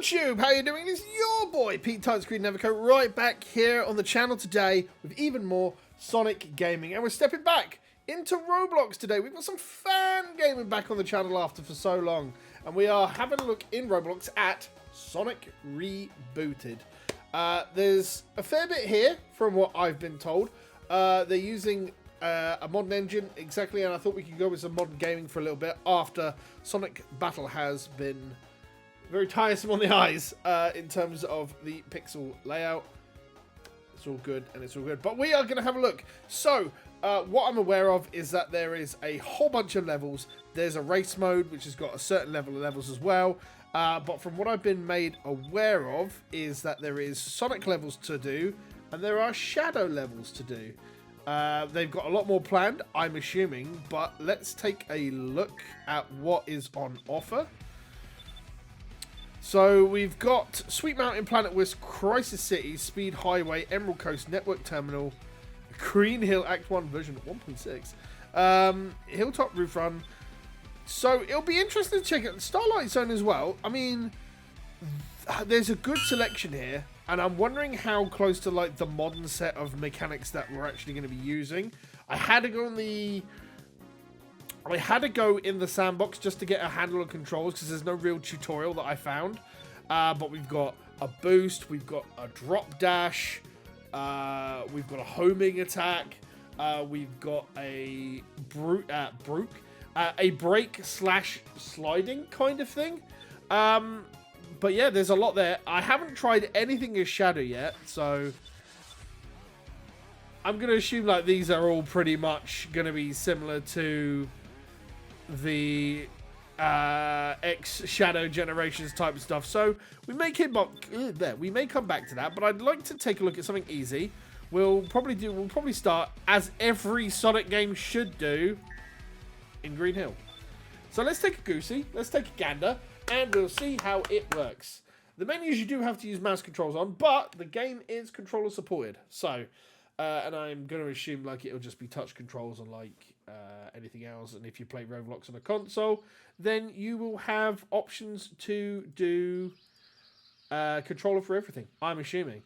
YouTube, how you doing? It's your boy Pete Touchscreen Neverco right back here on the channel today with even more Sonic gaming, and we're stepping back into Roblox today. We've got some fan gaming back on the channel after for so long, and we are having a look in Roblox at Sonic Rebooted. There's a fair bit here from what I've been told. They're using a modern engine exactly, and I thought we could go with some modern gaming for a little bit after Sonic Battle has been very tiresome on the eyes in terms of the pixel layout. It's all good and it's all good, but we are going to have a look. So what I'm aware of is that there is a whole bunch of levels. There's a race mode which has got a certain level of levels as well, but from what I've been made aware of is that there is Sonic levels to do and there are Shadow levels to do. They've got a lot more planned, I'm assuming, but let's take a look at what is on offer. So we've got Sweet Mountain, Planet Wisp, Crisis City, Speed Highway, Emerald Coast, Network Terminal, Green Hill Act 1 version 1.6, Hilltop Roof Run. So it'll be interesting to check out Starlight Zone as well. I mean, there's a good selection here, and I'm wondering how close to like the modern set of mechanics that we're actually going to be using. I had to go in the sandbox just to get a handle of controls because there's no real tutorial that I found. But we've got a boost, we've got a drop dash, we've got a homing attack, we've got a break slash sliding kind of thing. But yeah, there's a lot there. I haven't tried anything as Shadow yet, so I'm going to assume like these are all pretty much going to be similar to the Shadow Generations type of stuff. So we may come back to that, but I'd like to take a look at something easy. We'll probably start, as every Sonic game should do, in Green Hill. So let's take a goosey, let's take a gander, and we'll see how it works. The menus you do have to use mouse controls on, but the game is controller supported. So, and I'm going to assume like it'll just be touch controls unlike anything else. And if you play Roblox on a console, then you will have options to do controller for everything, I'm assuming.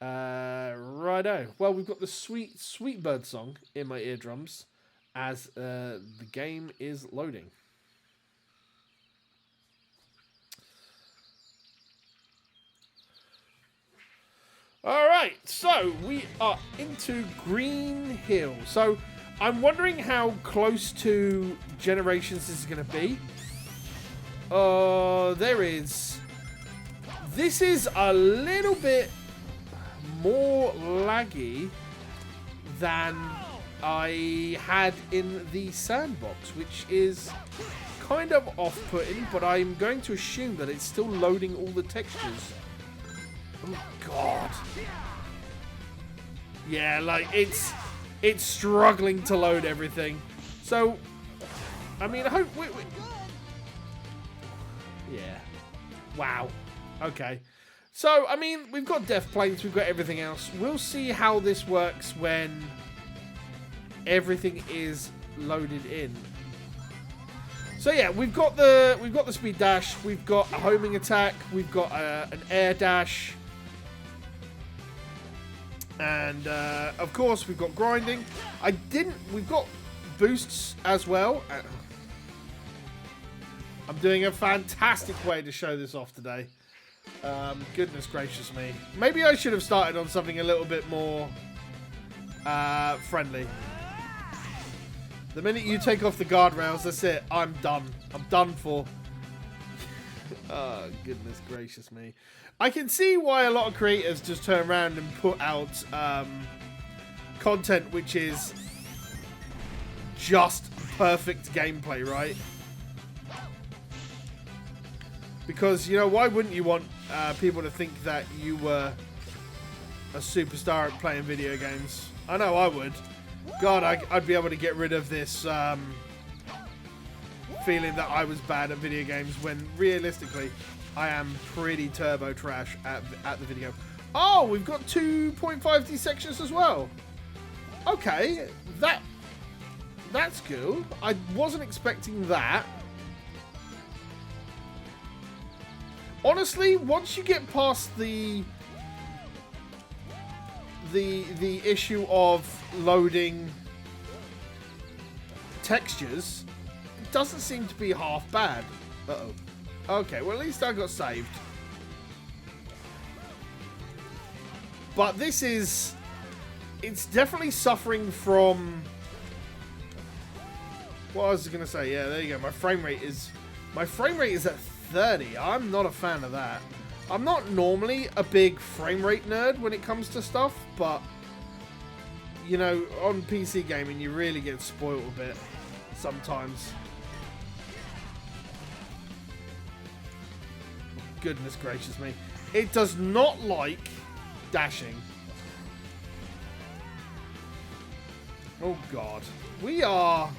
Righto. Well, we've got the Sweet Bird song in my eardrums as the game is loading. Alright, so we are into Green Hill. So I'm wondering how close to Generations this is going to be. There is. This is a little bit more laggy than I had in the sandbox, which is kind of off-putting, but I'm going to assume that it's still loading all the textures. Oh god. Yeah, like it's struggling to load everything. So I mean, I hope yeah. Wow. Okay. So I mean, we've got death planes, we've got everything else. We'll see how this works when everything is loaded in. So yeah, we've got the speed dash, we've got a homing attack, we've got an air dash. And, of course, we've got grinding. We've got boosts as well. I'm doing a fantastic way to show this off today. Goodness gracious me. Maybe I should have started on something a little bit more friendly. The minute you take off the guardrails, that's it. I'm done. I'm done for. Oh, goodness gracious me. I can see why a lot of creators just turn around and put out content which is just perfect gameplay, right? Because, you know, why wouldn't you want people to think that you were a superstar at playing video games? I know I would. God, I'd be able to get rid of this feeling that I was bad at video games when realistically I am pretty turbo trash at the video. Oh, we've got 2.5D sections as well. Okay, that's cool. I wasn't expecting that. Honestly, once you get past the issue of loading textures, it doesn't seem to be half bad. Uh-oh. Okay, well, at least I got saved. But this is... It's definitely suffering from... What I was going to say, yeah, there you go. My frame rate is at 30. I'm not a fan of that. I'm not normally a big frame rate nerd when it comes to stuff, but, you know, on PC gaming, you really get spoiled a bit sometimes. Goodness gracious me. It does not like dashing. Oh, God. We are...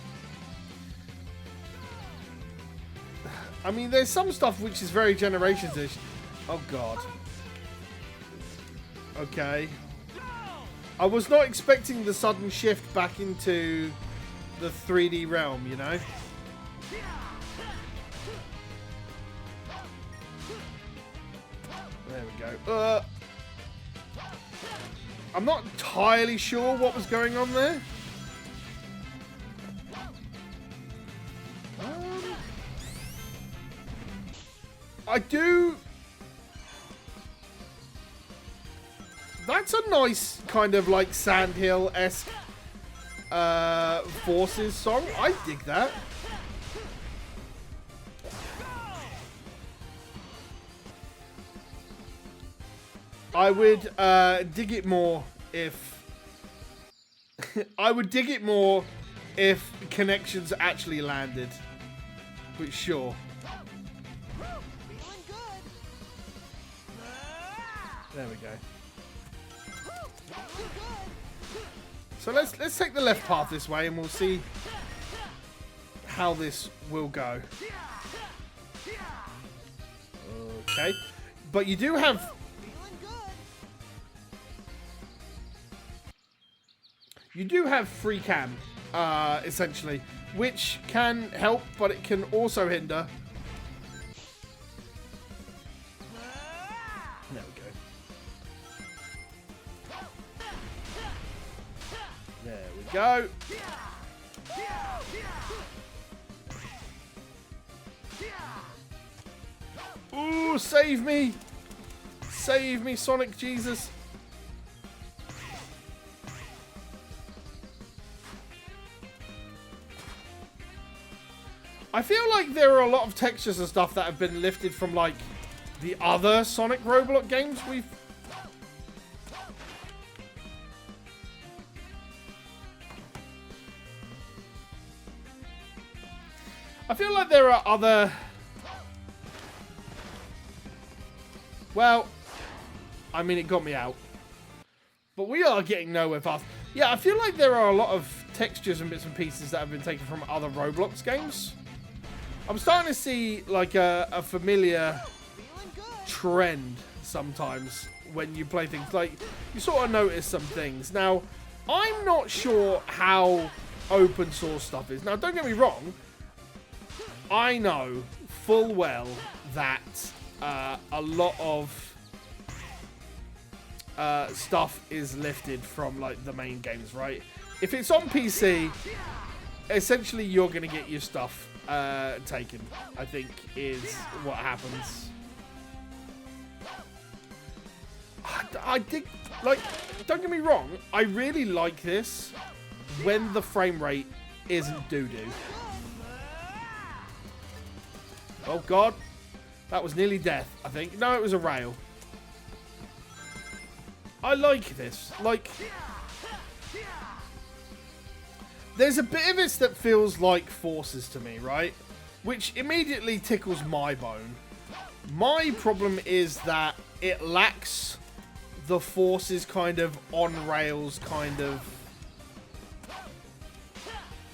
I mean, there's some stuff which is very Generations-ish. Oh, God. Okay. I was not expecting the sudden shift back into the 3D realm, you know? There we go. I'm not entirely sure what was going on there. I do... That's a nice kind of like Sandhill-esque Forces song. I dig that. I would dig it more if... I would dig it more if connections actually landed. But sure. There we go. So let's take the left path this way and we'll see how this will go. Okay. But you do have... You do have free cam, essentially, which can help, but it can also hinder. There we go. There we go. Ooh, save me! Save me, Sonic Jesus! I feel like there are a lot of textures and stuff that have been lifted from, like, the other Sonic Roblox games we've... I feel like there are other... Well, I mean, it got me out. But we are getting nowhere fast. Yeah, I feel like there are a lot of textures and bits and pieces that have been taken from other Roblox games. I'm starting to see, like, a familiar trend sometimes when you play things. Like, you sort of notice some things. Now, I'm not sure how open source stuff is. Now, don't get me wrong. I know full well that a lot of stuff is lifted from, like, the main games, right? If it's on PC, essentially you're going to get your stuff taken, I think, is what happens. I dig, like, don't get me wrong, I really like this when the frame rate isn't doo-doo. Oh, God. That was nearly death, I think. No, it was a rail. I like this. Like, there's a bit of this that feels like Forces to me, right? Which immediately tickles my bone. My problem is that it lacks the Forces kind of on-rails kind of...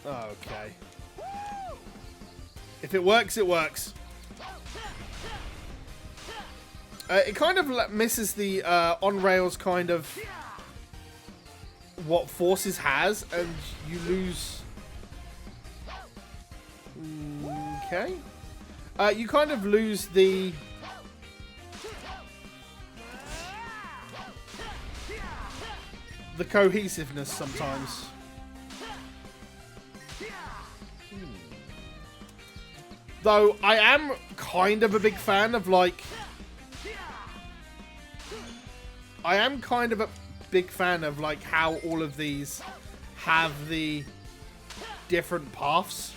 Okay. If it works, it works. It kind of misses the on-rails kind of what Forces has, and you lose... Okay. You kind of lose the the cohesiveness sometimes. Though I am kind of a big fan of like... how all of these have the different paths.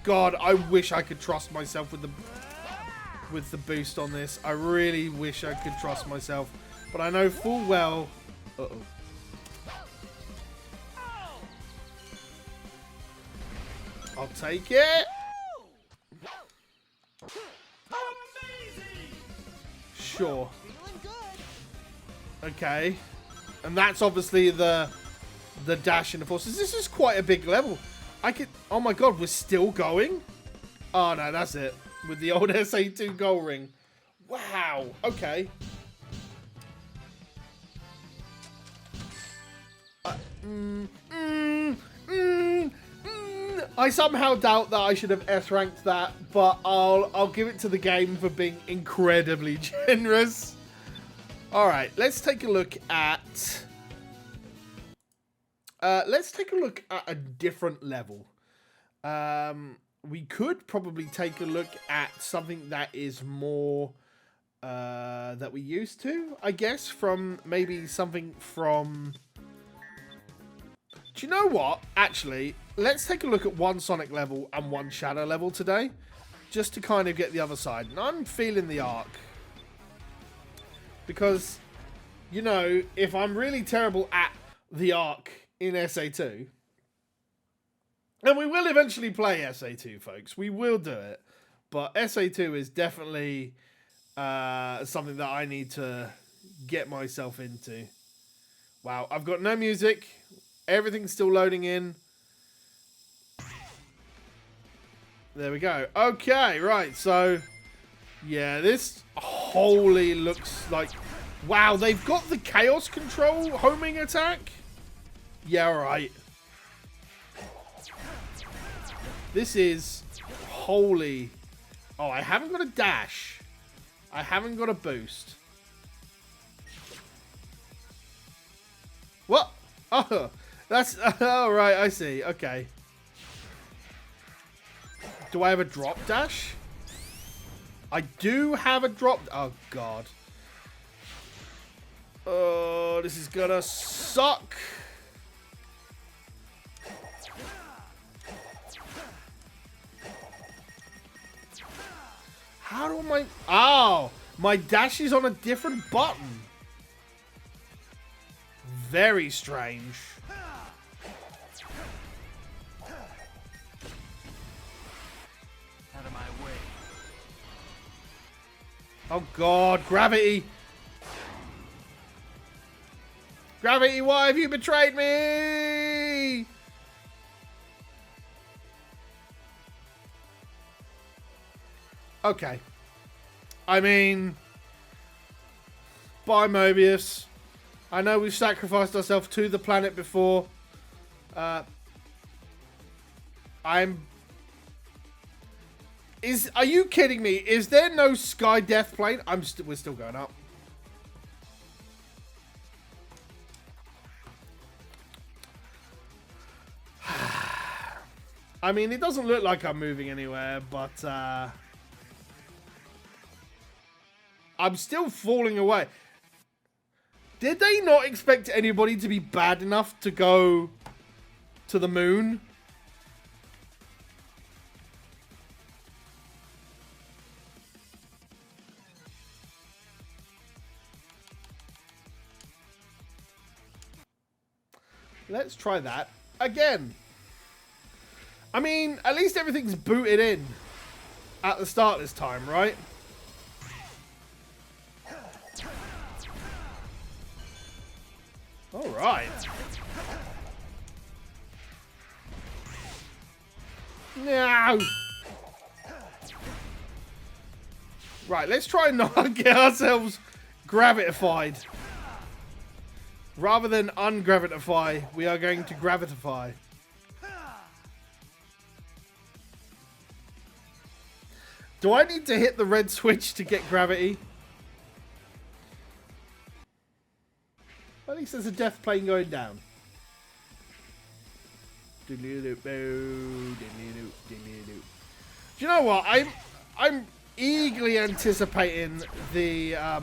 God, I wish I could trust myself with the boost on this. I really wish I could trust myself. But I know full well... Uh-oh. I'll take it. Sure. Okay. And that's obviously the dash and the forces. This is quite a big level. I could... Oh my god, we're still going? Oh no, that's it. With the old SA2 goal ring. Wow. Okay. I somehow doubt that I should have S-ranked that, but I'll give it to the game for being incredibly generous. Alright, let's take a look at... a different level. We could probably take a look at something that is more... that we used to, I guess, from maybe something from... Do you know what? Actually, let's take a look at one Sonic level and one Shadow level today. Just to kind of get the other side. And I'm feeling the arc. Because, you know, if I'm really terrible at the arc in SA2... And we will eventually play SA2, folks. We will do it. But SA2 is definitely something that I need to get myself into. Wow, I've got no music. Everything's still loading in. There we go. Okay, right. So, yeah, this wholly looks like... Wow, they've got the Chaos Control homing attack? Yeah, alright. This is wholly... Oh, I haven't got a dash. I haven't got a boost. What? Oh, that's... Oh, right, I see. Okay. Do I have a drop dash? I do have a drop... Oh, God. Oh, this is gonna suck. How do I... Oh, my dash is on a different button. Very strange. Out of my way. Oh God, gravity. Gravity, why have you betrayed me? Okay. I mean, bye Mobius. I know we've sacrificed ourselves to the planet before. Are you kidding me? Is there no sky death plane? We're still going up. I mean, it doesn't look like I'm moving anywhere, but I'm still falling away. Did they not expect anybody to be bad enough to go to the moon? Let's try that again. I mean, at least everything's booted in at the start this time, right? All right. No. Right, let's try and not get ourselves gravitified. Rather than ungravitify, we are going to gravitify. Do I need to hit the red switch to get gravity? At least there's a death plane going down. Do you know what? I'm eagerly anticipating the oh.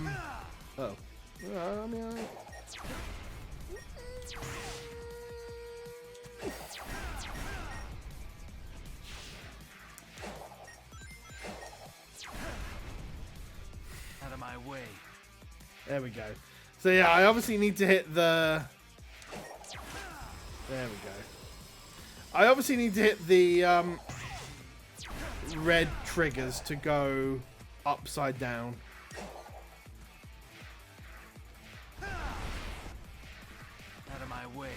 Out of my way. There we go. So yeah, I obviously need to hit the... There we go. I obviously need to hit the red triggers to go upside down. Out of my way.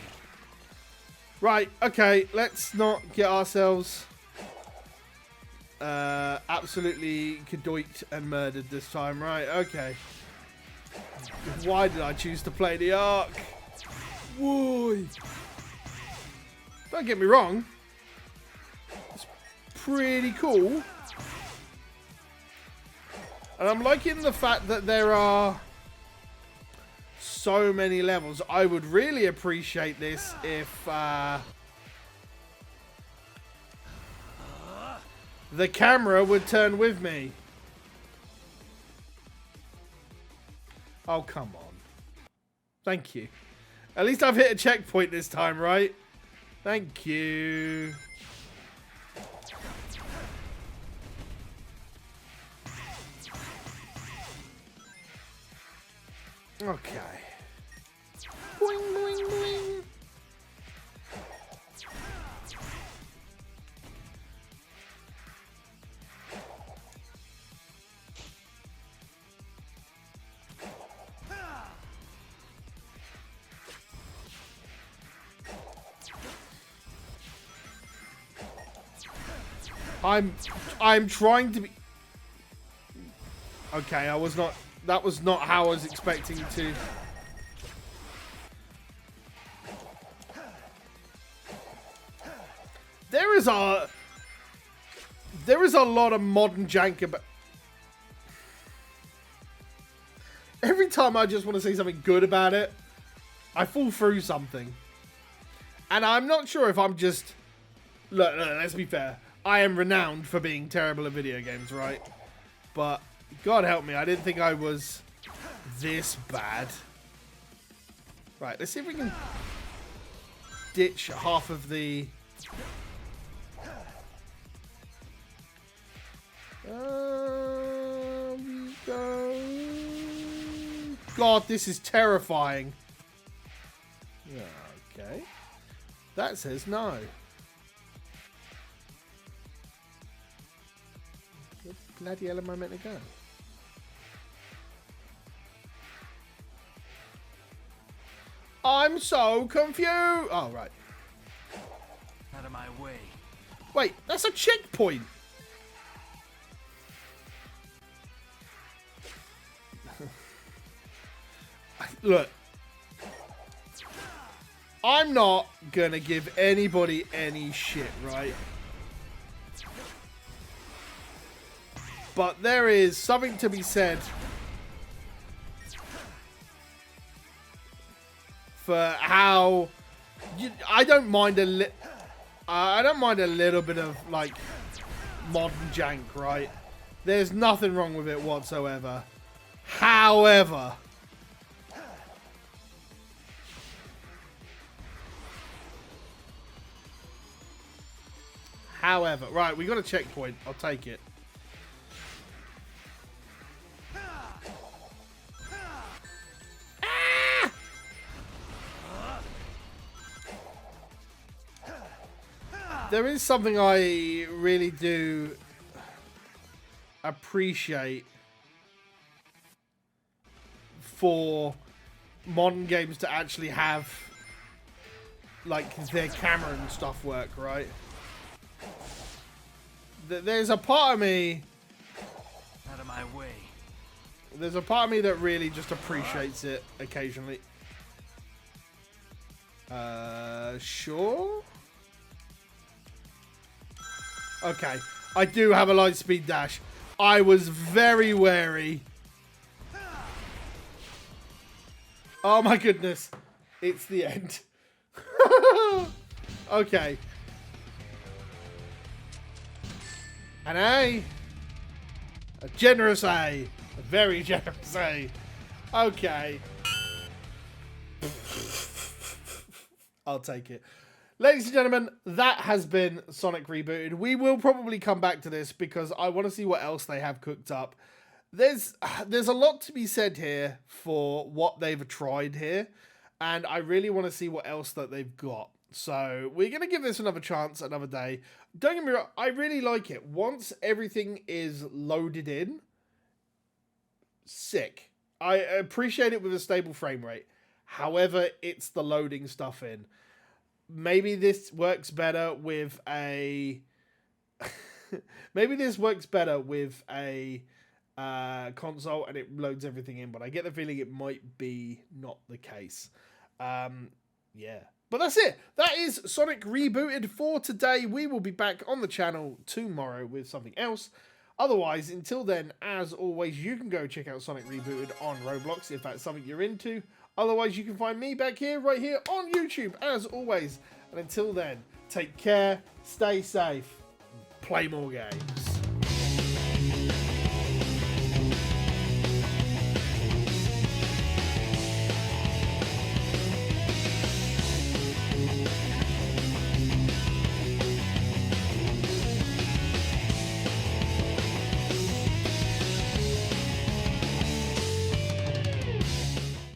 Right, okay, let's not get ourselves absolutely kadoiked and murdered this time. Right, okay. Why did I choose to play the Ark? Why? Don't get me wrong. It's pretty cool. And I'm liking the fact that there are so many levels. I would really appreciate this if the camera would turn with me. Oh, come on. Thank you. At least I've hit a checkpoint this time, right? Thank you. Okay. Boing, boing, boing. I'm trying to be... Okay, I was not... That was not how I was expecting to... There is a lot of modern jank about... Every time I just want to say something good about it, I fall through something. And I'm not sure if I'm just... Look, let's be fair. I am renowned for being terrible at video games, right? But, God help me, I didn't think I was this bad. Right, let's see if we can ditch half of the... we go... God, this is terrifying. Yeah, okay. That says no. Where the bloody hell am I meant to go? I'm so confused. Oh, right. Out of my way. Wait, that's a checkpoint. Look. I'm not gonna give anybody any shit, right? But there is something to be said for how I don't mind a little bit of like modern jank, right? There's nothing wrong with it whatsoever. However, right, we got a checkpoint. I'll take it. Ah! There is something I really do appreciate for modern games to actually have like their camera and stuff work, right? There's a part of me... Out of my way. There's a part of me that really just appreciates it occasionally. Sure? Okay. I do have a light speed dash. I was very wary. Oh my goodness. It's the end. Okay. An A. A generous A. A very generous A. Okay. I'll take it. Ladies and gentlemen, that has been Sonic Rebooted. We will probably come back to this because I want to see what else they have cooked up. There's a lot to be said here for what they've tried here, and I really want to see what else that they've got. So we're going to give this another chance another day. Don't get me wrong, I really like it. Once everything is loaded in, sick. I appreciate it with a stable frame rate. However, it's the loading stuff in. Maybe this works better with a... Maybe this works better with a console and it loads everything in, but I get the feeling it might be not the case. Yeah. But that's it. That is Sonic Rebooted for today. We will be back on the channel tomorrow with something else. Otherwise, until then, as always, you can go check out Sonic Rebooted on Roblox if that's something you're into. Otherwise, you can find me back here, right here on YouTube, as always. And until then, take care, stay safe, play more games.